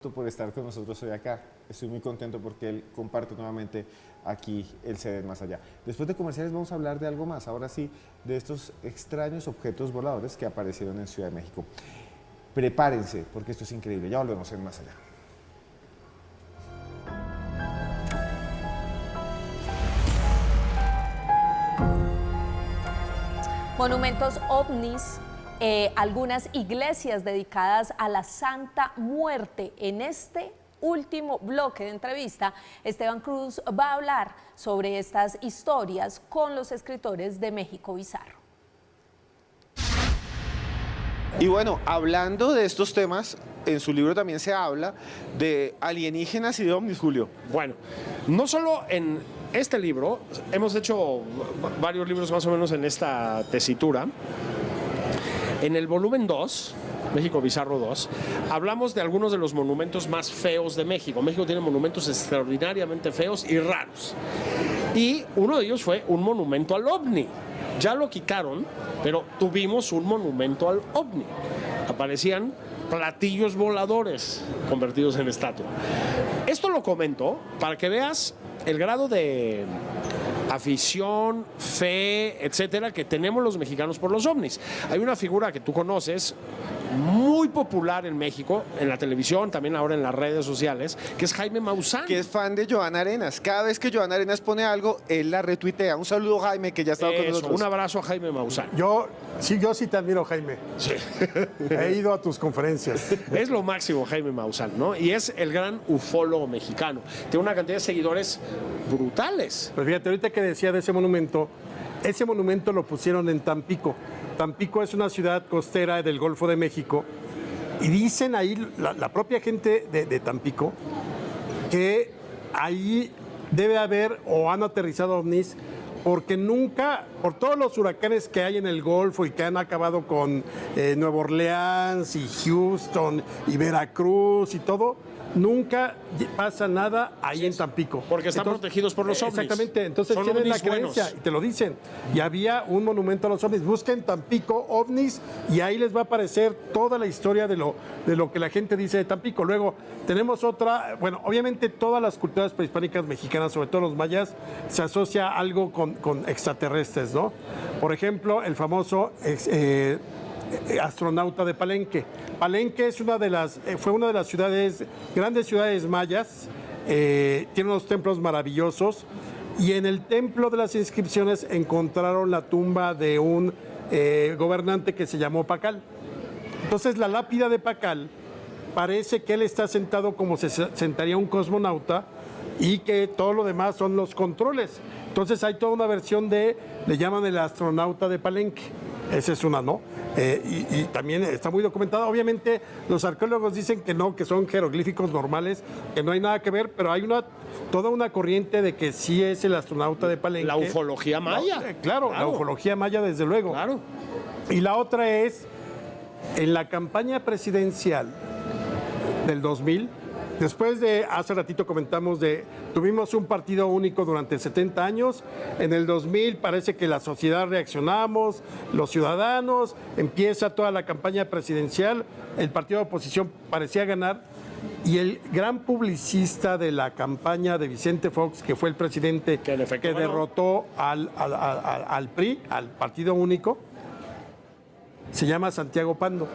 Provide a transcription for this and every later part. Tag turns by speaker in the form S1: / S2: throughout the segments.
S1: Por estar con nosotros hoy acá. Estoy muy contento porque él comparte nuevamente aquí el CD Más Allá. Después de comerciales vamos a hablar de algo más, ahora sí, de estos extraños objetos voladores que aparecieron en Ciudad de México. Prepárense, porque esto es increíble. Ya volvemos en Más Allá.
S2: Monumentos ovnis, algunas iglesias dedicadas a la Santa Muerte. En este último bloque de entrevista, Esteban Cruz va a hablar sobre estas historias con los escritores de México Bizarro.
S1: Y bueno, hablando de estos temas, en su libro también se habla de alienígenas y de ovnis, Julio.
S3: Bueno, no solo en este libro, hemos hecho varios libros más o menos en esta tesitura. En el volumen 2, México Bizarro 2, hablamos de algunos de los monumentos más feos de México. México tiene monumentos extraordinariamente feos y raros. Y uno de ellos fue un monumento al ovni. Ya lo quitaron, pero tuvimos un monumento al ovni. Aparecían platillos voladores convertidos en estatua. Esto lo comento para que veas el grado de afición, fe, etcétera, que tenemos los mexicanos por los ovnis. Hay una figura que tú conoces, muy popular en México, en la televisión, también ahora en las redes sociales, que es Jaime Maussan.
S1: Que es fan de Joana Arenas. Cada vez que Joana Arenas pone algo, él la retuitea. Un saludo, Jaime, que ya ha estado con nosotros.
S3: Un abrazo a Jaime Maussan.
S4: Yo sí te admiro, Jaime.
S3: Sí.
S4: He ido a tus conferencias.
S3: Es lo máximo Jaime Maussan, ¿no? Y es el gran ufólogo mexicano. Tiene una cantidad de seguidores brutales.
S4: Pues fíjate, ahorita que decía de ese monumento lo pusieron en Tampico. Tampico es una ciudad costera del Golfo de México y dicen ahí la propia gente de Tampico que ahí debe haber o han aterrizado ovnis porque nunca, por todos los huracanes que hay en el Golfo y que han acabado con Nueva Orleans y Houston y Veracruz y todo, nunca pasa nada ahí en Tampico.
S3: Porque están protegidos por los ovnis.
S4: Exactamente, entonces
S3: son
S4: tienen la
S3: ovnis
S4: creencia
S3: buenos.
S4: y te lo dicen. Y había un monumento a los ovnis. Busquen Tampico ovnis y ahí les va a aparecer toda la historia de lo que la gente dice de Tampico. Luego tenemos otra, bueno, obviamente todas las culturas prehispánicas mexicanas, sobre todo los mayas, se asocia algo con extraterrestres, ¿no? Por ejemplo, el famoso astronauta de Palenque. Palenque es fue una de las grandes ciudades mayas, tiene unos templos maravillosos y en el templo de las inscripciones encontraron la tumba de un gobernante que se llamó Pacal. Entonces la lápida de Pacal parece que él está sentado como se sentaría un cosmonauta y que todo lo demás son los controles. Entonces hay toda una versión le llaman el astronauta de Palenque. Esa es una, ¿no? Y también está muy documentada. Obviamente los arqueólogos dicen que no, que son jeroglíficos normales, que no hay nada que ver, pero hay toda una corriente de que sí es el astronauta de Palenque.
S3: La ufología maya.
S4: Claro, la ufología maya desde luego.
S3: Claro.
S4: Y la otra es, en la campaña presidencial del 2000, después de, hace ratito comentamos tuvimos un partido único durante 70 años, en el 2000 parece que la sociedad reaccionamos, los ciudadanos, empieza toda la campaña presidencial, el partido de oposición parecía ganar, y el gran publicista de la campaña de Vicente Fox, que fue el presidente que derrotó al PRI, al partido único, se llama Santiago Pando,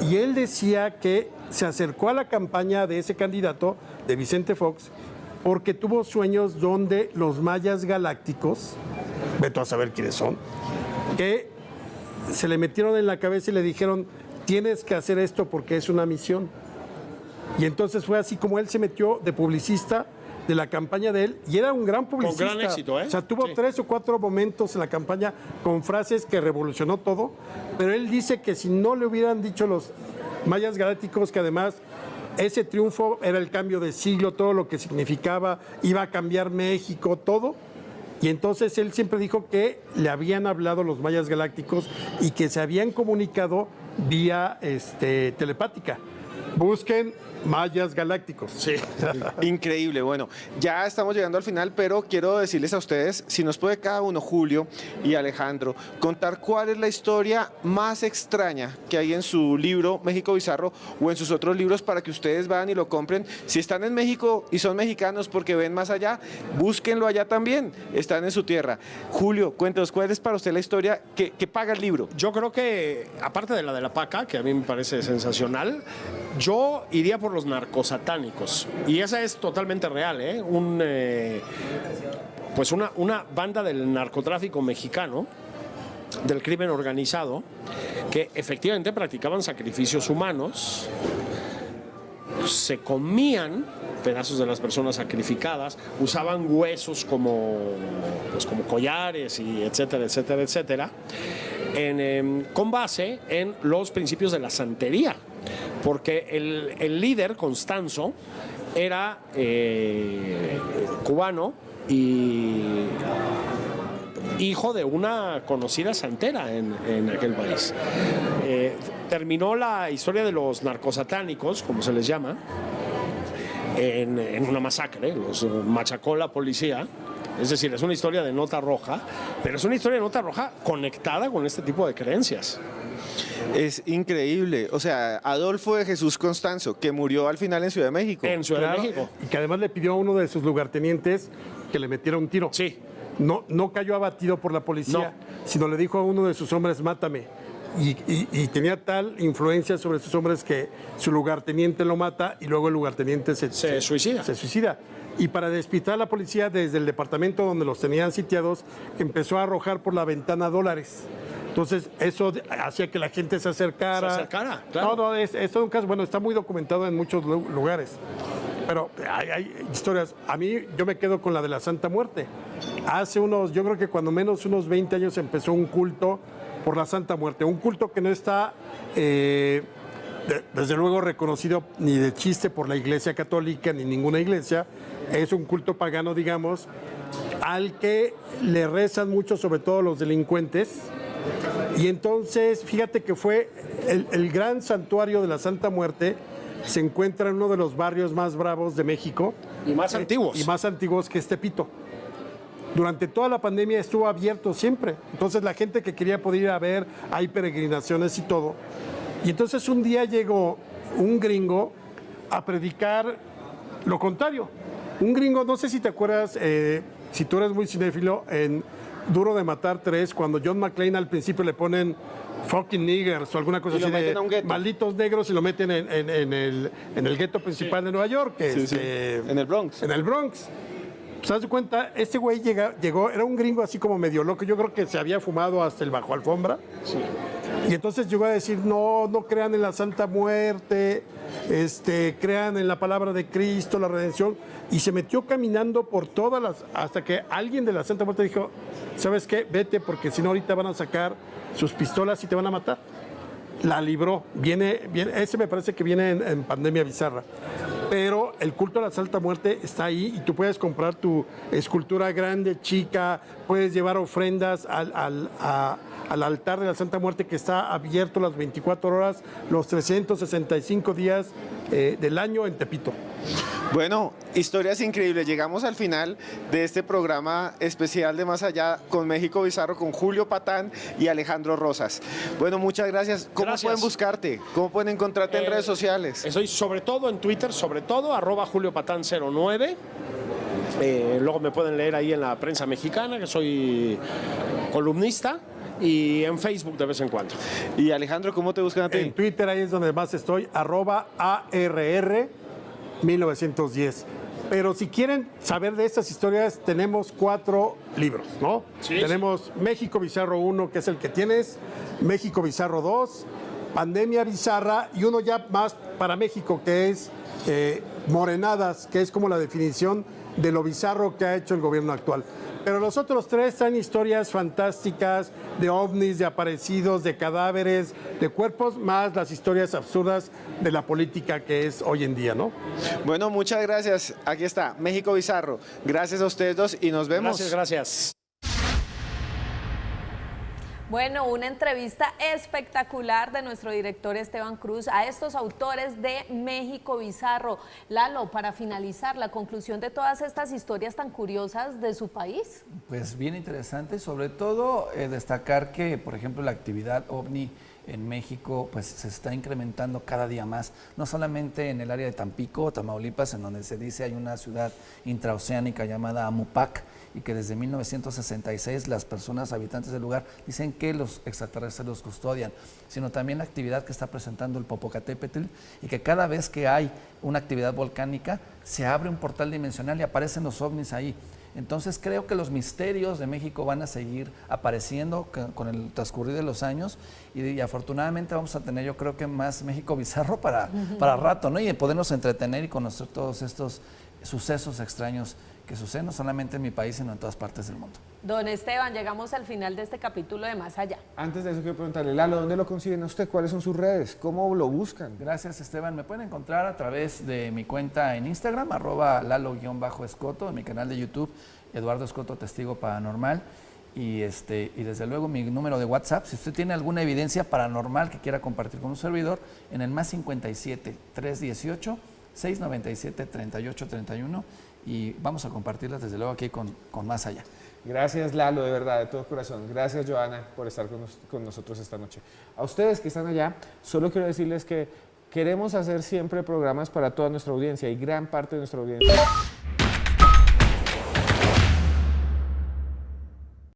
S4: y él decía que se acercó a la campaña de ese candidato, de Vicente Fox, porque tuvo sueños donde los mayas galácticos, vete a saber quiénes son, que se le metieron en la cabeza y le dijeron, tienes que hacer esto porque es una misión. Y entonces fue así como él se metió de publicista de la campaña de él, y era un gran publicista.
S3: Con gran éxito, ¿eh?
S4: O sea, tuvo 3 o 4 momentos en la campaña con frases que revolucionó todo, pero él dice que si no le hubieran dicho los mayas galácticos que además ese triunfo era el cambio de siglo, todo lo que significaba, iba a cambiar México, todo, y entonces él siempre dijo que le habían hablado los mayas galácticos y que se habían comunicado vía telepática. Busquen mayas galácticos.
S3: Sí.
S1: Increíble. Bueno, ya estamos llegando al final, pero quiero decirles a ustedes, si nos puede cada uno, Julio y Alejandro, contar cuál es la historia más extraña que hay en su libro México Bizarro o en sus otros libros para que ustedes vayan y lo compren. Si están en México y son mexicanos porque ven más allá, búsquenlo allá también, están en su tierra. Julio, cuéntanos, ¿cuál es para usted la historia que paga el libro?
S3: Yo creo que, aparte de la de la paca, que a mí me parece sensacional, yo iría por los narcosatánicos. Y esa es totalmente real, ¿eh? Pues una banda del narcotráfico mexicano, del crimen organizado, que efectivamente practicaban sacrificios humanos, se comían pedazos de las personas sacrificadas, usaban huesos como collares y etcétera, etcétera, etcétera, con base en los principios de la santería, porque el líder, Constanzo, era cubano y hijo de una conocida santera en aquel país. Terminó la historia de los narcosatánicos, como se les llama, en una masacre, los machacó la policía. Es decir, es una historia de nota roja, pero es una historia de nota roja conectada con este tipo de creencias.
S1: Es increíble. O sea, Adolfo de Jesús Constanzo, que murió al final en Ciudad de México.
S3: En Ciudad de México.
S4: Y que además le pidió a uno de sus lugartenientes que le metiera un tiro.
S3: Sí.
S4: No cayó abatido por la policía, sino le dijo a uno de sus hombres, mátame. Y tenía tal influencia sobre sus hombres que su lugarteniente lo mata y luego el lugarteniente se suicida. Y para despistar a la policía, desde el departamento donde los tenían sitiados, empezó a arrojar por la ventana dólares. Entonces, eso hacía que la gente se acercara.
S3: Claro.
S4: No, es todo un caso, bueno, está muy documentado en muchos lugares. Pero hay historias. A mí, yo me quedo con la de la Santa Muerte. Yo creo que cuando menos unos 20 años empezó un culto por la Santa Muerte. Un culto que no está, desde luego, reconocido ni de chiste por la Iglesia Católica ni ninguna iglesia. Es un culto pagano, digamos, al que le rezan mucho, sobre todo los delincuentes. Y entonces, fíjate que fue el gran santuario de la Santa Muerte. Se encuentra en uno de los barrios más bravos de México.
S3: Y más antiguos.
S4: Y más antiguos que es Tepito. Durante toda la pandemia estuvo abierto siempre. Entonces la gente que quería poder ir a ver, hay peregrinaciones y todo. Y entonces un día llegó un gringo a predicar lo contrario. Un gringo, no sé si te acuerdas, si tú eres muy cinéfilo, en Duro de Matar 3, cuando John McClane al principio le ponen fucking niggers o alguna cosa así de malditos negros y lo meten en el gueto principal de Nueva York.
S1: En el Bronx.
S4: En el Bronx. ¿Se das cuenta? Este güey llegó, era un gringo así como medio loco. Yo creo que se había fumado hasta el bajo alfombra. Sí. Y entonces llegó a decir, no crean en la Santa Muerte, crean en la palabra de Cristo, la redención. Y se metió caminando por hasta que alguien de la Santa Muerte dijo, ¿sabes qué? Vete, porque si no ahorita van a sacar sus pistolas y te van a matar. La libró. Ese me parece que viene en Pandemia Bizarra. Pero el culto a la Santa Muerte está ahí y tú puedes comprar tu escultura grande, chica, puedes llevar ofrendas al altar de la Santa Muerte, que está abierto las 24 horas, los 365 días del año en Tepito.
S1: Bueno, historias increíbles. Llegamos al final de este programa especial de Más Allá con México Bizarro, con Julio Patán y Alejandro Rosas. Bueno, muchas gracias. ¿Cómo pueden buscarte? ¿Cómo pueden encontrarte en redes sociales?
S3: Estoy sobre todo en Twitter, @JulioPatán09. Luego me pueden leer ahí en la Prensa Mexicana, que soy columnista. Y en Facebook de vez en cuando.
S1: Y Alejandro, ¿cómo te buscan a ti?
S4: En Twitter, ahí es donde más estoy, @ARR1910. Pero si quieren saber de estas historias, tenemos 4 libros, ¿no?
S3: Sí,
S4: tenemos México Bizarro 1, que es el que tienes, México Bizarro 2, Pandemia Bizarra, y uno ya más para México, que es Morenadas, que es como la definición de lo bizarro que ha hecho el gobierno actual. Pero los otros 3 traen historias fantásticas de ovnis, de aparecidos, de cadáveres, de cuerpos, más las historias absurdas de la política que es hoy en día, ¿no?
S1: Bueno, muchas gracias. Aquí está, México Bizarro. Gracias a ustedes dos y nos vemos.
S3: Gracias.
S2: Bueno, una entrevista espectacular de nuestro director Esteban Cruz a estos autores de México Bizarro. Lalo, para finalizar, la conclusión de todas estas historias tan curiosas de su país.
S5: Pues bien interesante, sobre todo destacar que, por ejemplo, la actividad OVNI en México pues se está incrementando cada día más, no solamente en el área de Tampico, Tamaulipas, en donde se dice hay una ciudad intraoceánica llamada Amupac, y que desde 1966 las personas habitantes del lugar dicen que los extraterrestres los custodian, sino también la actividad que está presentando el Popocatépetl, y que cada vez que hay una actividad volcánica se abre un portal dimensional y aparecen los ovnis ahí. Entonces creo que los misterios de México van a seguir apareciendo con el transcurrir de los años, y afortunadamente vamos a tener, yo creo que más México Bizarro para rato, ¿no? Y podernos entretener y conocer todos estos sucesos extraños que suceden no solamente en mi país, sino en todas partes del mundo.
S2: Don Esteban, llegamos al final de este capítulo de Más Allá.
S1: Antes de eso quiero preguntarle, Lalo, ¿dónde lo consiguen a usted? ¿Cuáles son sus redes? ¿Cómo lo buscan?
S5: Gracias, Esteban. Me pueden encontrar a través de mi cuenta en Instagram, @lalo_escoto, en mi canal de YouTube, Eduardo Escoto Testigo Paranormal, y desde luego mi número de WhatsApp. Si usted tiene alguna evidencia paranormal que quiera compartir con un servidor, en el +57 318 697 3831, y vamos a compartirlas desde luego aquí con Más Allá.
S1: Gracias, Lalo, de verdad, de todo corazón. Gracias, Joana, por estar con nosotros esta noche. A ustedes que están allá, solo quiero decirles que queremos hacer siempre programas para toda nuestra audiencia, y gran parte de nuestra audiencia